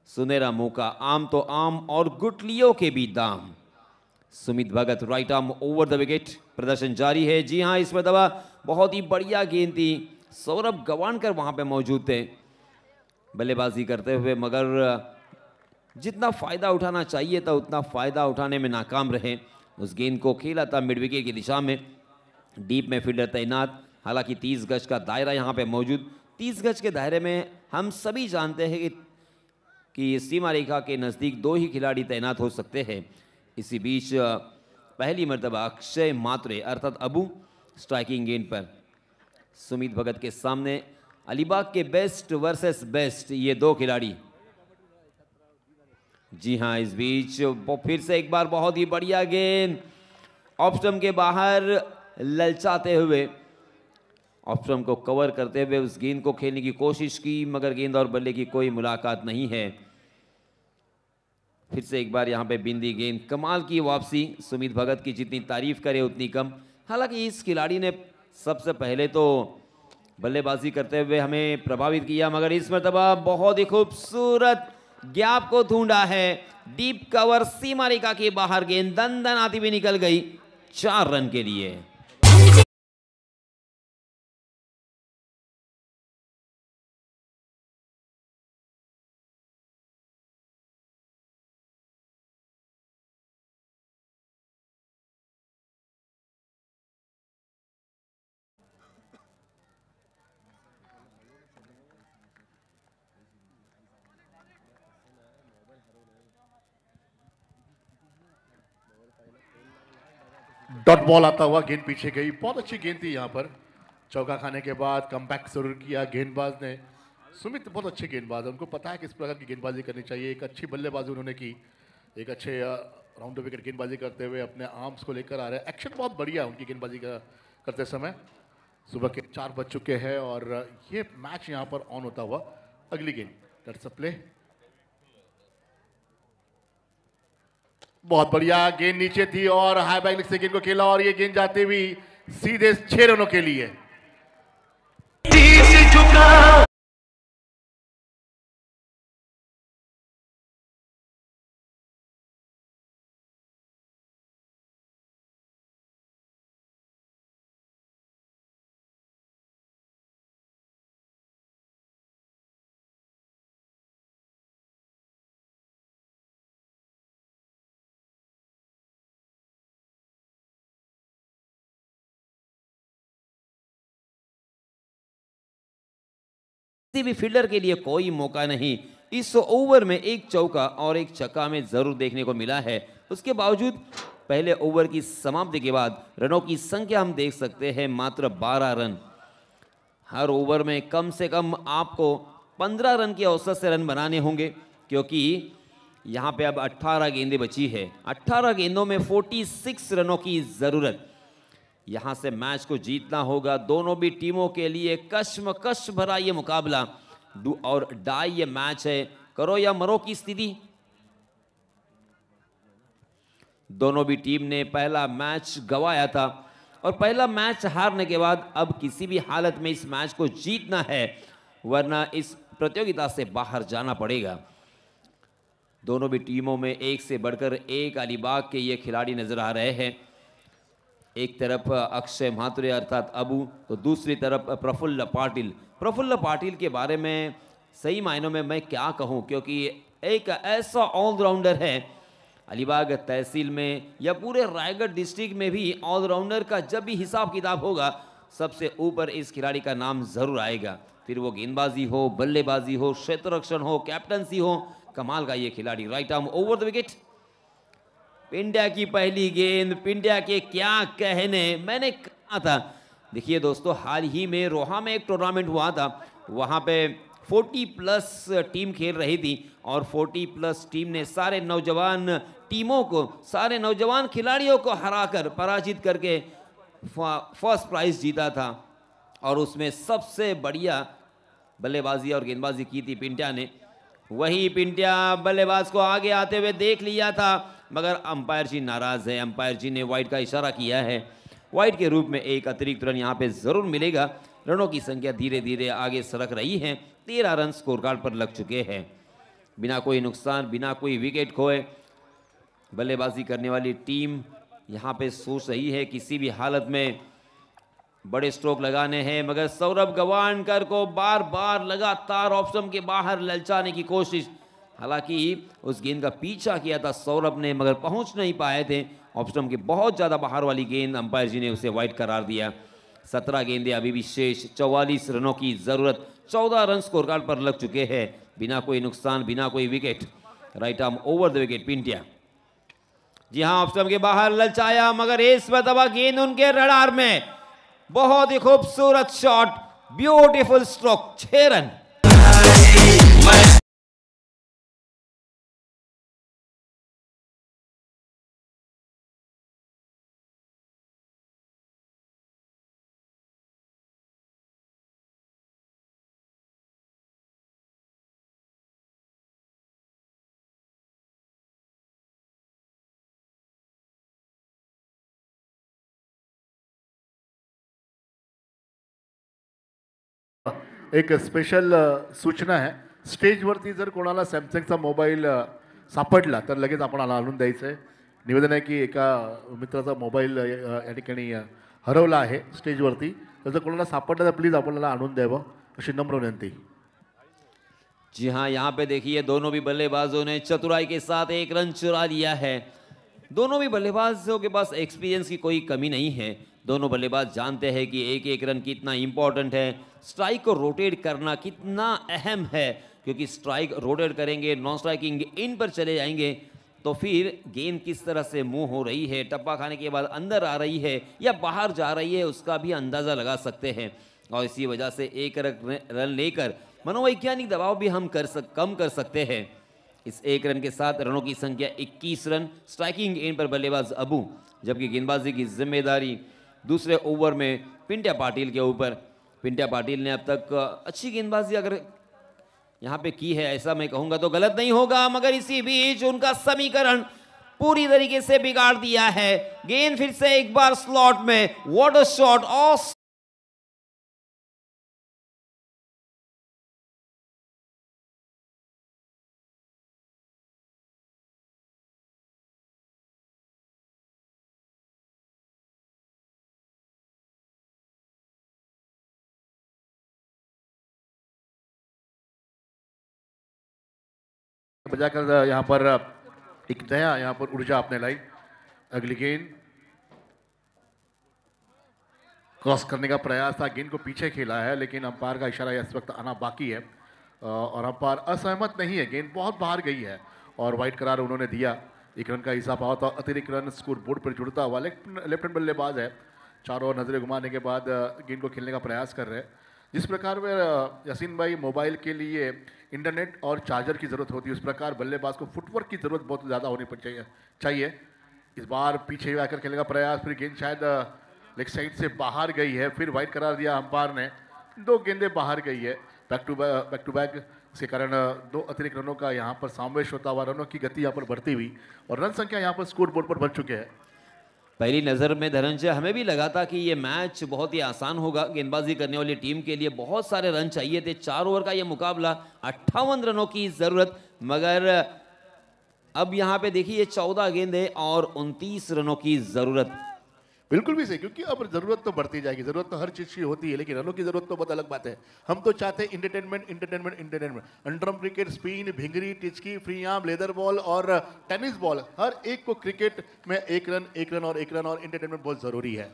सुनहरा मौका, आम तो आम और गुटलियों के भी दाम. Sumit Bhagat right arm over the wicket, प्रदर्शन जारी है. जी हां, इसमें दबा बहुत ही बढ़िया गेंद थी. सौरभ गवानकर वहां पे मौजूद थे बल्लेबाजी करते हुए, मगर जितना फायदा उठाना चाहिए था उतना फायदा उठाने में नाकाम रहे. उस गेंद को खेला था मिड विकेट की दिशा में, डीप में फील्डर तैनात. हालांकि 30 गज का दायरा यहां पे मौजूद. 30 गज के दायरे में हम सभी जानते हैं कि सीमा रेखा के नज़दीक 2 ही खिलाड़ी तैनात हो सकते हैं. इसी बीच पहली मर्तबा अक्षय मात्रे अर्थात अबू स्ट्राइकिंग गेंद पर. सुमित भगत के सामने अलीबाग के बेस्ट वर्सेस बेस्ट, ये 2 खिलाड़ी. जी हां, इस बीच फिर से एक बार बहुत ही बढ़िया गेंद, ऑफ स्टंप के बाहर ललचाते हुए, ऑफ स्टंप को कवर करते हुए उस गेंद को खेलने की कोशिश की, मगर गेंद और बल्ले की कोई मुलाकात नहीं है. फिर से एक बार यहां पे बिंदी गेंद, कमाल की वापसी. सुमित भगत की जितनी तारीफ करे उतनी कम. हालांकि इस खिलाड़ी ने सबसे पहले तो बल्लेबाजी करते हुए हमें प्रभावित किया, मगर इस मरतबा बहुत ही खूबसूरत गैप को ढूंढा है, डीप कवर सीमा रेखा के बाहर, गेंद दन आती हुई निकल गई 4 रन के लिए। डॉट बॉल आता हुआ, गेंद पीछे गई, बहुत अच्छी गेंद थी यहाँ पर। चौका खाने के बाद कमबैक जरूर किया गेंदबाज ने। सुमित बहुत अच्छे गेंदबाज है, उनको पता है किस प्रकार की गेंदबाजी करनी चाहिए। एक अच्छी बल्लेबाजी उन्होंने की, एक अच्छे राउंड द विकेट गेंदबाजी करते हुए अपने आर्म्स को लेकर आ रहे हैं। एक्शन बहुत बढ़िया उनकी गेंदबाजी का करते समय। सुबह के 4 बज चुके हैं और ये मैच यहाँ पर ऑन होता हुआ। अगली गेंद, दैट्स अ प्ले, बहुत बढ़िया गेंद नीचे थी और हाई बैक से गेंद को खेला और ये गेंद जाती हुई सीधे 6 रनों के लिए। किसी भी फील्डर के लिए कोई मौका नहीं। इस ओवर में एक चौका और एक छक्का में जरूर देखने को मिला है। उसके बावजूद पहले ओवर की समाप्ति के बाद रनों की संख्या हम देख सकते हैं मात्र 12 रन। हर ओवर में कम से कम आपको 15 रन के औसत से रन बनाने होंगे, क्योंकि यहाँ पे अब 18 गेंदें बची है। 18 गेंदों में 46 रनों की जरूरत। यहाँ से मैच को जीतना होगा दोनों भी टीमों के लिए। कश्मकश भरा ये मुकाबला, डू और डाई ये मैच है, करो या मरो की स्थिति। दोनों भी टीम ने पहला मैच गंवाया था और पहला मैच हारने के बाद अब किसी भी हालत में इस मैच को जीतना है, वरना इस प्रतियोगिता से बाहर जाना पड़ेगा। दोनों भी टीमों में एक से बढ़कर एक अलीबाग के ये खिलाड़ी नजर आ रहे हैं। एक तरफ अक्षय म्हात्रे अर्थात अबू, तो दूसरी तरफ प्रफुल्ल पाटिल। प्रफुल्ल पाटिल के बारे में सही मायनों में मैं क्या कहूं, क्योंकि एक ऐसा ऑलराउंडर है अलीबाग तहसील में या पूरे रायगढ़ डिस्ट्रिक्ट में भी। ऑलराउंडर का जब भी हिसाब किताब होगा सबसे ऊपर इस खिलाड़ी का नाम जरूर आएगा। फिर वो गेंदबाजी हो, बल्लेबाजी हो, क्षेत्र रक्षण हो, कैप्टनसी हो, कमाल का ये खिलाड़ी। Right arm over the wicket. Pindya की पहली गेंद, पिंड्या के क्या कहने, मैंने कहा था। देखिए दोस्तों, हाल ही में रोहा में एक टूर्नामेंट हुआ था, वहाँ पे 40+ टीम खेल रही थी और 40+ टीम ने सारे नौजवान टीमों को, सारे नौजवान खिलाड़ियों को हराकर, पराजित करके फर्स्ट प्राइज जीता था। और उसमें सबसे बढ़िया बल्लेबाजी और गेंदबाजी की थी पिंड्या ने। वही पिंड्या बल्लेबाज को आगे आते हुए देख लिया था, मगर अंपायर जी नाराज है। अंपायर जी ने वाइड का इशारा किया है। वाइड के रूप में एक अतिरिक्त रन यहाँ पे जरूर मिलेगा। रनों की संख्या धीरे धीरे आगे सरक रही है। 13 रन स्कोर कार्ड पर लग चुके हैं। बिना कोई नुकसान, बिना कोई विकेट खोए बल्लेबाजी करने वाली टीम यहाँ पे सोच रही है किसी भी हालत में बड़े स्ट्रोक लगाने हैं, मगर सौरभ गवानकर को बार बार लगातार ऑप्शन के बाहर ललचाने की कोशिश। हालांकि उस गेंद का पीछा किया था सौरभ ने, मगर पहुंच नहीं पाए थे। ऑप्शन के बहुत ज़्यादा बाहर वाली गेंद, अंपायर जी ने उसे वाइड करार दिया। 17 गेंदें अभी भी शेष, 44 रनों की ज़रूरत। 14 रन स्कोर कार्ड पर लग चुके हैं, बिना कोई नुकसान, बिना कोई wicket. Right arm over the wicket Pindya. जी हाँ, ऑप्शन के बाहर ललचाया, मगर इस पर दबा गेंद उनके रडार में। बहुत ही खूबसूरत शॉट, ब्यूटीफुल स्ट्रोक, 6 रन। एक स्पेशल सूचना है, स्टेजवरती जर कोणाला सॅमसंगचा मोबाईल सापडला तर लगेच आपण आणून द्यायचं आहे. निवेदन आहे की एका मित्राचा मोबाईल या ठिकाणी हरवला आहे स्टेजवरती. तर जर कोणाला सापडला तर प्लीज आपल्याला आणून द्यावं अशी नम्र विनंती. जी हाँ, यहाँ पे देखिए दोनों भी बल्लेबाजों ने चतुराई के साथ एक रन चुरा लिया है. दोनों भी बल्लेबाजों के पास एक्सपीरियंस की कोई कमी नहीं है. दोनों बल्लेबाज जानते हैं कि एक एक रन कितना इंपॉर्टेंट है, स्ट्राइक को रोटेट करना कितना अहम है, क्योंकि स्ट्राइक रोटेट करेंगे, नॉन स्ट्राइकिंग इन पर चले जाएंगे तो फिर गेंद किस तरह से मूव हो रही है, टप्पा खाने के बाद अंदर आ रही है या बाहर जा रही है, उसका भी अंदाज़ा लगा सकते हैं. और इसी वजह से एक रन लेकर मनोवैज्ञानिक दबाव भी हम कम कर सकते हैं. इस एक रन के साथ रनों की संख्या 21 रन. स्ट्राइकिंग एंड पर बल्लेबाज अबू, जबकि गेंदबाजी की जिम्मेदारी दूसरे ओवर में पिंट्या पाटिल के ऊपर. पिंट्या पाटिल ने अब तक अच्छी गेंदबाजी अगर यहाँ पे की है, ऐसा मैं कहूँगा तो गलत नहीं होगा, मगर इसी बीच उनका समीकरण पूरी तरीके से बिगाड़ दिया है. गेंद फिर से एक बार स्लॉट में, व्हाट अ शॉट ऑफ. बजाकर यहाँ पर एक नया यहाँ पर ऊर्जा आपने लाई. अगली गेंद क्रॉस करने का प्रयास था, गेंद को पीछे खेला है लेकिन अंपायर का इशारा इस वक्त आना बाकी है और अंपायर असहमत नहीं है. गेंद बहुत बाहर गई है और वाइड करार उन्होंने दिया. 1 रन का इजाफा होता, अतिरिक्त रन स्कोर बोर्ड पर जुड़ता हुआ. लेफ्ट हैंड बल्लेबाज है, चारों ओर नजरें घुमाने के बाद गेंद को खेलने का प्रयास कर रहे हैं. जिस प्रकार में यासीन भाई मोबाइल के लिए इंटरनेट और चार्जर की ज़रूरत होती है, उस प्रकार बल्लेबाज को फुटवर्क की ज़रूरत बहुत ज़्यादा होनी चाहिए. इस बार पीछे आकर खेलने का प्रयास, फिर गेंद शायद लेग साइड से बाहर गई है, फिर वाइड करार दिया अंपायर ने. 2 गेंदें बाहर गई है. बैक टू बैक इसके कारण 2 अतिरिक्त रनों का यहाँ पर समावेश होता हुआ, रनों की गति यहाँ पर बढ़ती हुई और रन संख्या यहाँ पर स्कोर बोर्ड पर बढ़ चुके हैं. पहली नज़र में धनंजय हमें भी लगा था कि ये मैच बहुत ही आसान होगा. गेंदबाजी करने वाली टीम के लिए बहुत सारे रन चाहिए थे. 4 ओवर का ये मुकाबला, 58 रनों की ज़रूरत, मगर अब यहाँ पे देखिए 14 गेंदें और 29 रनों की ज़रूरत. बिल्कुल भी सही, क्योंकि अब ज़रूरत तो बढ़ती जाएगी. ज़रूरत तो हर चीज़ की होती है, लेकिन रनों की ज़रूरत तो बहुत अलग बात है. हम तो चाहते हैं इंटरटेनमेंट. अंडरम क्रिकेट, स्पिन, भिंगरी, टिचकी, फ्री आर्म, लेदर बॉल और टेनिस बॉल, हर एक को क्रिकेट में 1 रन और इंटरटेनमेंट बहुत ज़रूरी है.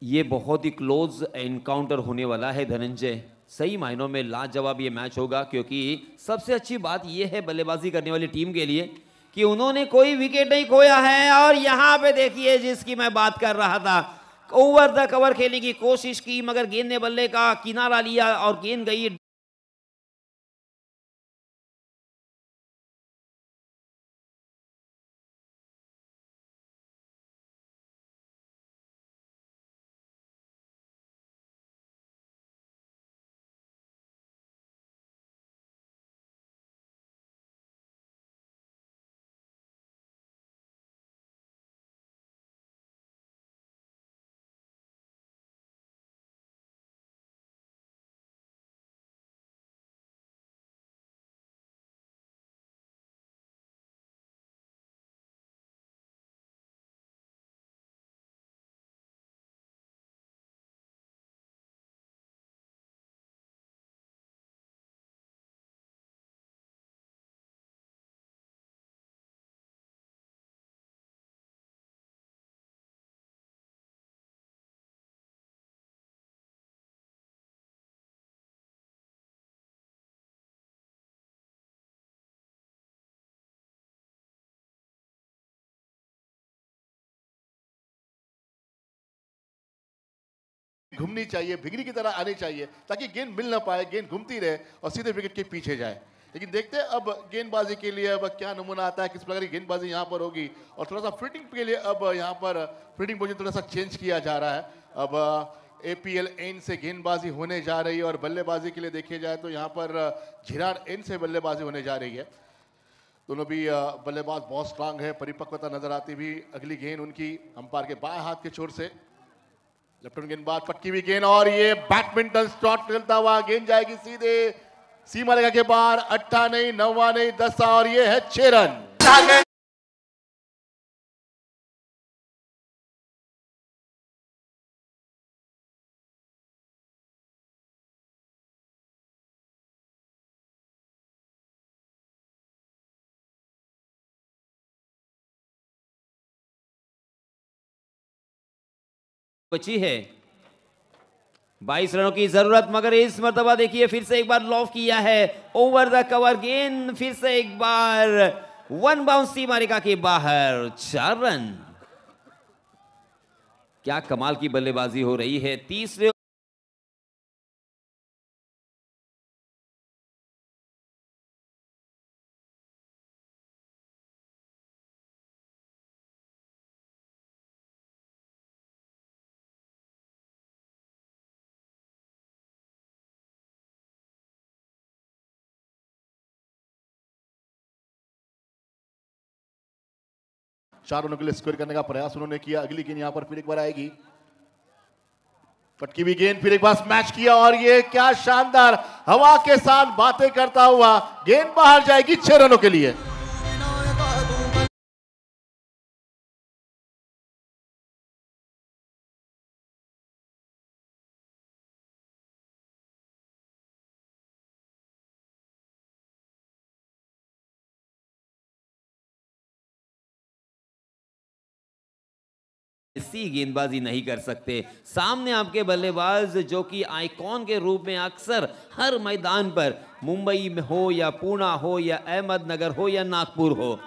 ये बहुत ही क्लोज एनकाउंटर होने वाला है धनंजय. सही मायनों में लाजवाब ये मैच होगा, क्योंकि सबसे अच्छी बात ये है बल्लेबाजी करने वाली टीम के लिए कि उन्होंने कोई विकेट नहीं खोया है. और यहां पे देखिए जिसकी मैं बात कर रहा था, ओवर द कवर खेलने की कोशिश की, मगर गेंद ने बल्ले का किनारा लिया और गेंद गई. घूमनी चाहिए, भिगरी की तरह आनी चाहिए, ताकि गेंद मिल ना पाए, गेंद घूमती रहे और सीधे विकेट के पीछे जाए. लेकिन देखते हैं अब गेंदबाजी के लिए अब क्या नमूना आता है, किस प्रकार की गेंदबाजी यहाँ पर होगी. और थोड़ा सा फील्डिंग के लिए अब यहाँ पर फील्डिंग पोजीशन थोड़ा सा चेंज किया जा रहा है. अब APL एन से गेंदबाजी होने जा रही है और बल्लेबाजी के लिए देखिए जाए तो यहाँ पर झिरार एन से बल्लेबाजी होने जा रही है. दोनों भी बल्लेबाज बहुत स्ट्रांग है, परिपक्वता नजर आती हुई. अगली गेंद उनकी अंपायर के बाएं हाथ के छोर से, लेफ्ट हैंड गेंदबाज, पक्की हुई गेंद और ये बैडमिंटन शॉट खेलता हुआ, गेंद जाएगी सीधे सीमा रेखा के बाहर 8 नहीं 9 नहीं 10 और ये है 6 रन। बची है 22 रनों की जरूरत, मगर इस मर्तबा देखिए फिर से एक बार लॉफ किया है ओवर द कवर गेंद, फिर से एक बार वन बाउंस सीमा रेखा के बाहर 4 रन। क्या कमाल की बल्लेबाजी हो रही है। तीसरे चार रनों के लिए स्कोर करने का प्रयास उन्होंने किया। अगली गेंद यहां पर फिर एक बार आएगी। पटकी हुई गेंद फिर एक बार स्मैश किया और ये क्या शानदार हवा के साथ बातें करता हुआ गेंद बाहर जाएगी 6 रनों के लिए। ऐसी गेंदबाजी नहीं कर सकते। सामने आपके बल्लेबाज जो कि आइकॉन के रूप में अक्सर हर मैदान पर, मुंबई में हो या पुणे हो या अहमदनगर हो या नागपुर हो,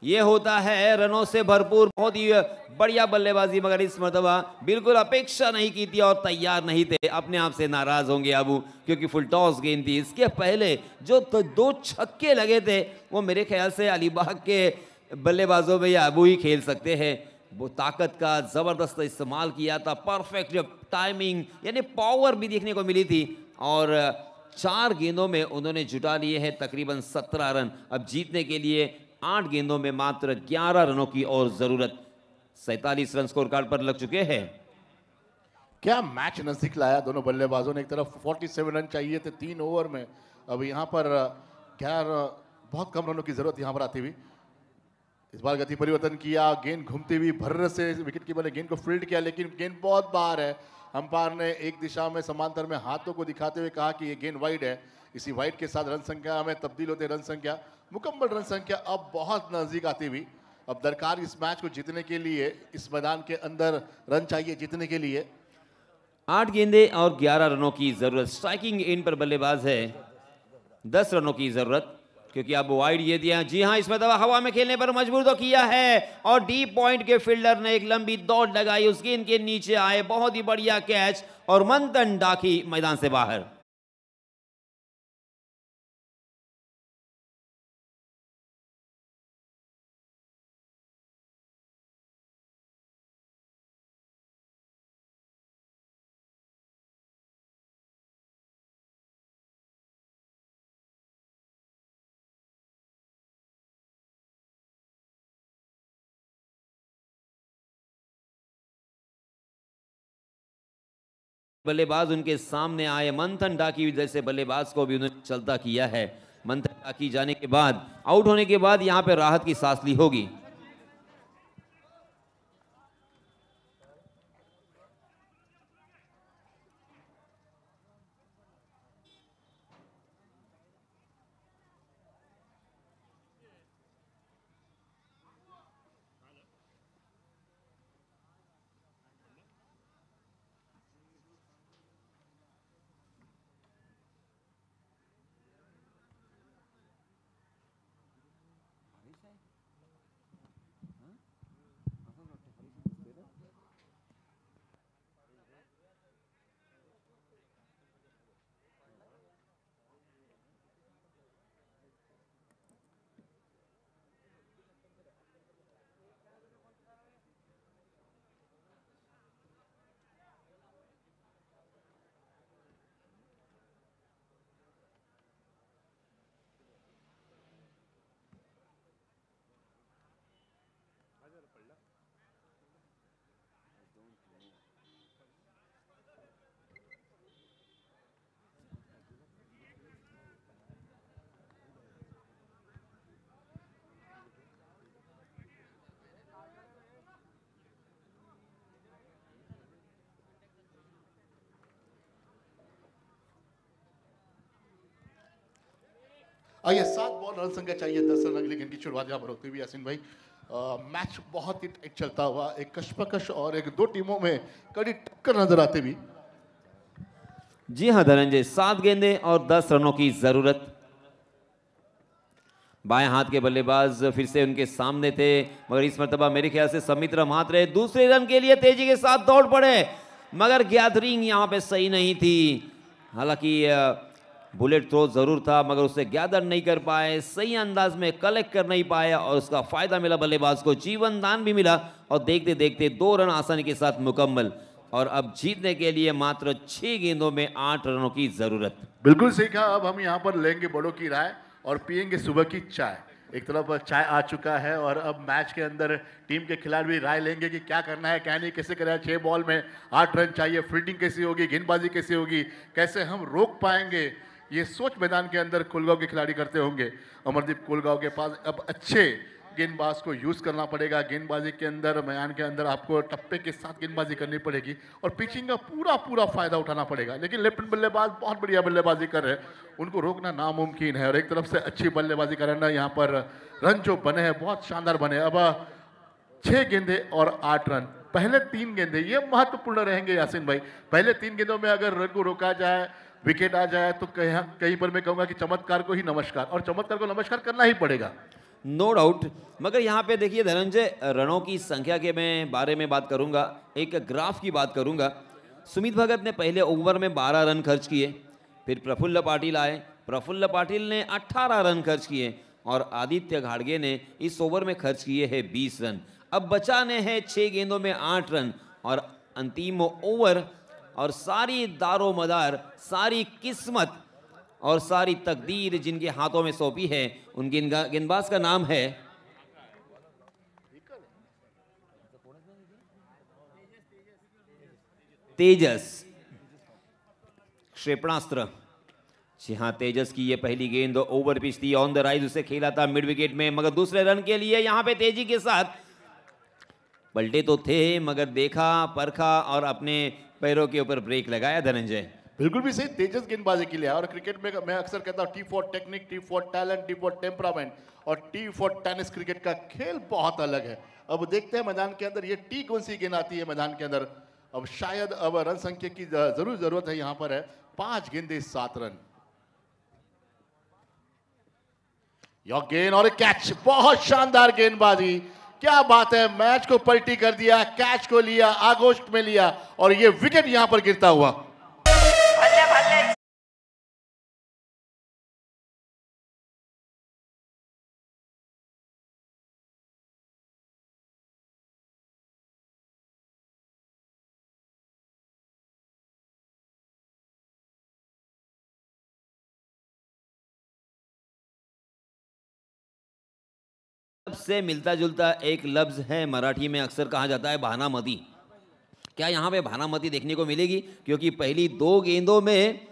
ये होता है रनों से भरपूर, बहुत ही बढ़िया बल्लेबाजी, मगर इस मर्तबा बिल्कुल अपेक्षा नहीं की थी और तैयार नहीं थे। अपने आप से नाराज होंगे अबू, क्योंकि फुल टॉस गेंद थी। इसके पहले जो तो 2 छक्के लगे थे वो मेरे ख्याल से अलीबाग के बल्लेबाजों में या अबू ही खेल सकते हैं। वो ताकत का जबरदस्त इस्तेमाल किया था, परफेक्ट टाइमिंग, यानी पावर भी देखने को मिली थी। और 4 गेंदों में उन्होंने जुटा लिए हैं तकरीबन 17 रन। अब जीतने के लिए 8 गेंदों में मात्र 11 रनों की और जरूरत। 47 रन स्कोर कार्ड पर लग चुके हैं। क्या मैच नजदीक लाया दोनों बल्लेबाजों ने। एक तरफ 47 रन चाहिए थे 3 ओवर में, अब यहाँ पर 11, बहुत कम रनों की जरूरत यहाँ पर आती हुई। इस बार गति परिवर्तन किया, गेंद घूमती हुई भर्र से विकेट कीपर ने गेंद को फील्ड किया, लेकिन गेंद बहुत बाहर है। अंपायर ने एक दिशा में समांतर में हाथों को दिखाते हुए कहा कि ये गेंद वाइड है। इसी वाइड के साथ रन संख्या में तब्दील होते रन संख्या, मुकम्मल रन संख्या अब बहुत नजदीक आती हुई। अब दरकार इस मैच को जीतने के लिए, इस मैदान के अंदर रन चाहिए जीतने के लिए। 8 गेंदें और 11 रनों की जरूरत। स्ट्राइकिंग एंड पर बल्लेबाज है, 10 रनों की जरूरत, क्योंकि अब वाइड ये दिया। जी हां, इसमें दवा हवा में खेलने पर मजबूर तो किया है और डीप पॉइंट के फील्डर ने एक लंबी दौड़ लगाई, उस गेंद के नीचे आए, बहुत ही बढ़िया कैच और मंथन डाकी मैदान से बाहर। बल्लेबाज उनके सामने आए, मंथन डाकी जैसे बल्लेबाज को भी उन्होंने चलता किया है। मंथन डाकी जाने के बाद, आउट होने के बाद यहां पे राहत की सांस ली होगी। आइए 7 बॉल रन संख्या चाहिए 10 रन अगली गेंद की शुरुआत यहाँ पर होती हुई यासीन भाई। मैच बहुत ही टाइट चलता हुआ, एक कशमकश और एक दो टीमों में कड़ी टक्कर नजर आती हुई। जी हाँ धनंजय, 7 गेंदें और 10 रनों की जरूरत। बाएं हाथ के बल्लेबाज फिर से उनके सामने थे, मगर इस मर्तबा मेरे ख्याल से समित्र म्हात्रे दूसरे रन के लिए तेजी के साथ दौड़ पड़े, मगर गैदरिंग यहां पे सही नहीं थी। हालांकि बुलेट थ्रो जरूर था, मगर उसे गैदर नहीं कर पाए, सही अंदाज में कलेक्ट कर नहीं पाए और उसका फायदा मिला बल्लेबाज को, जीवन दान भी मिला और देखते देखते 2 रन आसानी के साथ मुकम्मल। और अब जीतने के लिए मात्र 6 गेंदों में 8 रनों की जरूरत। बिल्कुल सही कहा। अब हम यहाँ पर लेंगे बड़ों की राय और पियेंगे सुबह की चाय। एक तरफ चाय आ चुका है और अब मैच के अंदर टीम के खिलाड़ी भी राय लेंगे कि क्या करना है, क्या नहीं, कैसे करना है। 6 बॉल में 8 रन चाहिए, फील्डिंग कैसी होगी, गेंदबाजी कैसी होगी, कैसे हम रोक पाएंगे, ये सोच मैदान के अंदर कोलगांव के खिलाड़ी करते होंगे। अमरदीप कोलगांव के पास अब अच्छे गेंदबाज को यूज करना पड़ेगा। गेंदबाजी के अंदर मैदान के अंदर आपको टप्पे के साथ गेंदबाजी करनी पड़ेगी और पिचिंग का पूरा फायदा उठाना पड़ेगा। लेकिन लेफ्ट बल्लेबाज बहुत बढ़िया बल्लेबाजी कर रहे हैं, उनको रोकना नामुमकिन है। और एक तरफ से अच्छी बल्लेबाजी करना, यहाँ पर रन जो बने हैं बहुत शानदार बने। अब 6 गेंदे और 8 रन, पहले 3 गेंदे ये महत्वपूर्ण रहेंगे यासीन भाई। पहले 3 गेंदों में अगर रन को रोका जाए, विकेट आ जाए, तो कहीं पर मैं कहूंगा कि चमत्कार को ही नमस्कार, और चमत्कार को नमस्कार करना ही पड़ेगा। No doubt. मगर यहाँ पे देखिए धनंजय, रनों की संख्या के मैं बारे में बात करूंगा, एक ग्राफ की बात करूंगा। सुमित भगत ने पहले ओवर में 12 रन खर्च किए, फिर प्रफुल्ल पाटिल आए, प्रफुल्ल पाटिल ने 18 रन खर्च किए और आदित्य घाड़गे ने इस ओवर में खर्च किए हैं 20 रन। अब बचाने हैं 6 गेंदों में 8 रन और अंतिम ओवर, और सारी दारो मदार, सारी किस्मत और सारी तकदीर जिनके हाथों में सौंपी है, उन गेंदबाज का नाम है तेजस। क्षेपणास्त्र। जी हाँ, तेजस की ये पहली गेंद ओवर पिच थी, ऑन द राइज उसे खेला था मिड विकेट में, मगर दूसरे रन के लिए यहां पे तेजी के साथ पलटे तो थे, मगर देखा, परखा और अपने पैरों के ऊपर ब्रेक लगाया धनंजय। बिल्कुल भी सही, तेजस गेंदबाजी के लिए। और क्रिकेट में मैं अक्सर कहता हूँ T for technique, T for talent, T for temperament और टी फॉर टेनिस। क्रिकेट का खेल बहुत अलग है। अब देखते हैं मैदान के अंदर ये टी कौन सी गेंद आती है मैदान के अंदर। अब शायद अब रन संख्या की जरूरत है। यहाँ पर है 5 गेंदे 7 रन। यह गेंद और कैच, बहुत शानदार गेंदबाजी, क्या बात है। मैच को पलटी कर दिया, कैच को लिया, आगोश में लिया और ये विकेट यहां पर गिरता हुआ। से मिलता जुलता एक लफ्ज है मराठी में, अक्सर कहा जाता है भानामती। क्या यहाँ पे भानामती देखने को मिलेगी? क्योंकि पहली 2 गेंदों में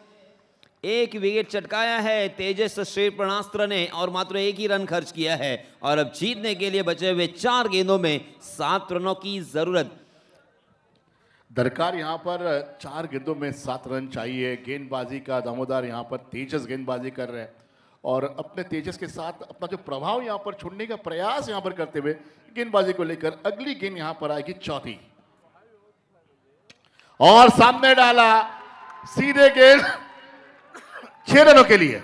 1 विकेट चटकाया है तेजस क्षेपणास्त्र ने और मात्र 1 ही रन खर्च किया है। और अब जीतने के लिए बचे हुए 4 गेंदों में 7 रनों की जरूरत। दरकार यहाँ पर 4 गेंदों में 7 रन चाहिए। गेंदबाजी का दामोदार यहाँ पर तेजस गेंदबाजी कर रहे हैं और अपने तेजस के साथ अपना जो प्रभाव यहाँ पर छोड़ने का प्रयास यहाँ पर करते हुए गेंदबाजी को लेकर अगली गेंद यहाँ पर आएगी चौथी और सामने डाला, सीधे गेंद 6 रनों के लिए।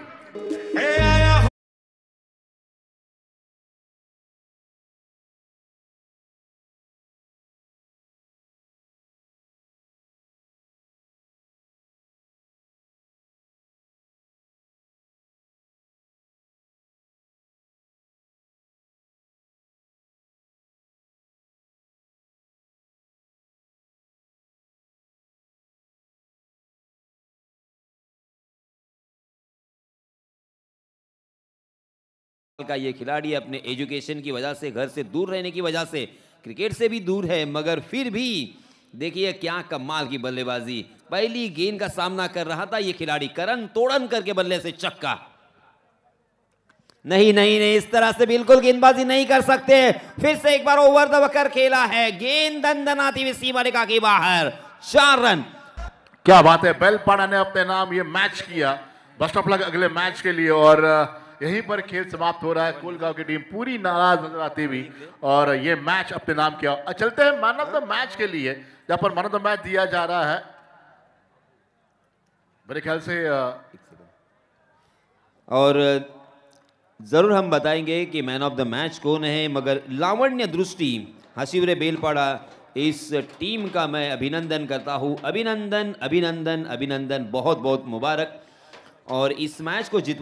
का ये खिलाड़ी अपने एजुकेशन की वजह से, घर से दूर रहने की वजह से क्रिकेट से भी दूर है, मगर फिर भी देखिए क्या कमाल की बल्लेबाजी। पहली गेंद का सामना कर रहा था ये खिलाड़ी, करन तोड़न करके बल्ले से चक्का। नहीं नहीं नहीं, इस तरह से बिल्कुल गेंदबाजी नहीं कर सकते। फिर से एक बार ओवर द वकर खेला है, गेंद दंदनाती हुई सीमा रेखा के बाहर, 4 रन। क्या बात है, बेलपाड़ा ने अपने नाम ये मैच किया। बेस्ट ऑफ लक अगले मैच के लिए। और यहीं पर खेल समाप्त हो रहा है। कोलगांव की टीम पूरी नाराज नजर आती हुई और ये मैच अपने नाम किया। चलते हैं मैन ऑफ द मैच के लिए, जहां पर मैन ऑफ द मैच दिया जा रहा है मेरे ख्याल से और ज़रूर हम बताएंगे कि मैन ऑफ द मैच कौन है, मगर लावण्य दृष्टि हसीवरे बेलपाड़ा इस टीम का मैं अभिनंदन करता हूँ। अभिनंदन अभिनंदन अभिनंदन, बहुत बहुत मुबारक। और इस मैच को जित